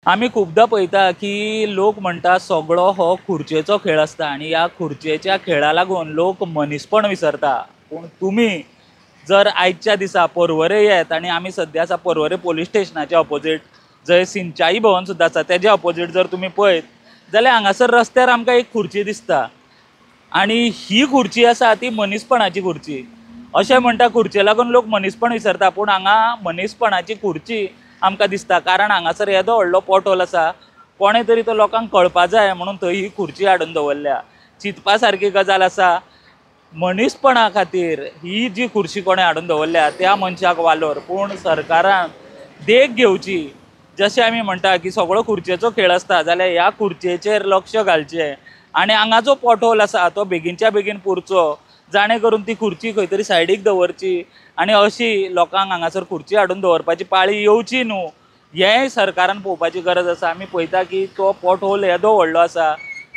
आम्ही खूपदा पळयता की लोक म्हणटा सगळो हो खुर्चेचो खेळ असता आणि या खुर्चेच्या खेळा लागून लोक मनीसपण विसरता। पूण तुम्ही जर आयच्या दिसा पर्वरे येत आणि आम्ही सध्या आसा पर्वरे पोलीस स्टेशनाच्या ऑपोजीट जंय सिंचाई भवन सुद्दां आसा तेज्या ऑपोजीट जर तुम्ही पळयत जाल्यार हांगासर रस्त्यार आमकां एक खुर्ची दिसता आणि ही खुर्ची आसा ती मनीसपणाची खुर्ची। अशें म्हणटा खुर्चे लागून लोक मनीसपण विसरता, पूण हांगा मनीसपणाची खुर्ची आमकां दिसता, कारण हांगासर येदो व्हडलो पोर्ट होल आसा। कोणे तरी तो लोकांक कळपा जाय म्हणून थंय ही खुर्ची हाडून दवरल्या। चिंतपा सारकी गजाल आसा। मनीसपणा खातीर ही जी खुर्ची कोणे हाडून दवरल्या त्या मनशाक वालोर, पूण सरकारान देख घेवची। जशें आमी म्हणटा की सगळो खुर्चेचो खेळ आसता जाल्यार ह्या खुर्चेचेर लक्ष घालचें आणि हांगा जो पोर्ट होल आसा तो बेगीनच्या बेगीन पुरचो, जाणे करून ती खुर्ची खंय तरी सायडीक दवरची आणि अशी लोकांक हांगासर खुर्ची हाडून दवरपाची पाळी येवची न्हू हेंय सरकारान पळोवपाची गरज आसा। आमी पळयता की तो पोर्ट होल येदो व्हडलो आसा,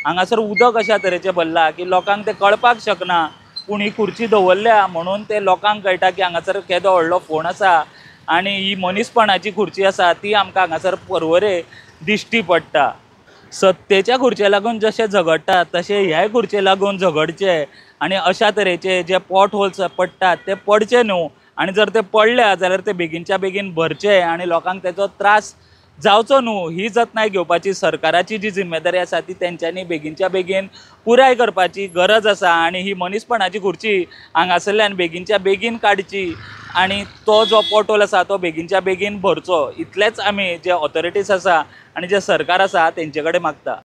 हांगासर उदक अशा तरेचें भरला की लोकांक तें कळपाक शकना, पूण ही खुर्ची दवरल्या म्हणून ते लोकांक कळटा की हांगासर केदो व्हडलो फोंड आसा आणि ही मनीसपणाची खुर्ची आसा ती आमकां हांगासर पर्वरे दिश्टी पडटा। सत्तेच्या खुर्चे लागून जशें झगडटात तशें ह्याय खुर्चे लागून झगडचे आणि अशा तरेचे जे पोर्ट होल्स पडटात ते पडचे न्हू, आणि जर ते पडल्या जाल्यार ते बेगीनच्या बेगीन भरचे आणि लोकांक तेचो त्रास जावचो न्हू ही जतनाय घेवपाची सरकाराची जी जिम्मेदारी आसा ती तेंच्यांनी बेगीनच्या बेगीन पुराय करपाची गरज आसा। आणि ही मनीसपणाची खुर्ची हांगासरल्यान बेगीनच्या बेगीन काडची आणि तो जो पोर्ट होल आसा तो बेगीनच्या बेगीन भरचो, इतलेंच आमी जे ऑथॉरिटीज आसा आणि जे सरकार आसा तेंचे कडेन मागता।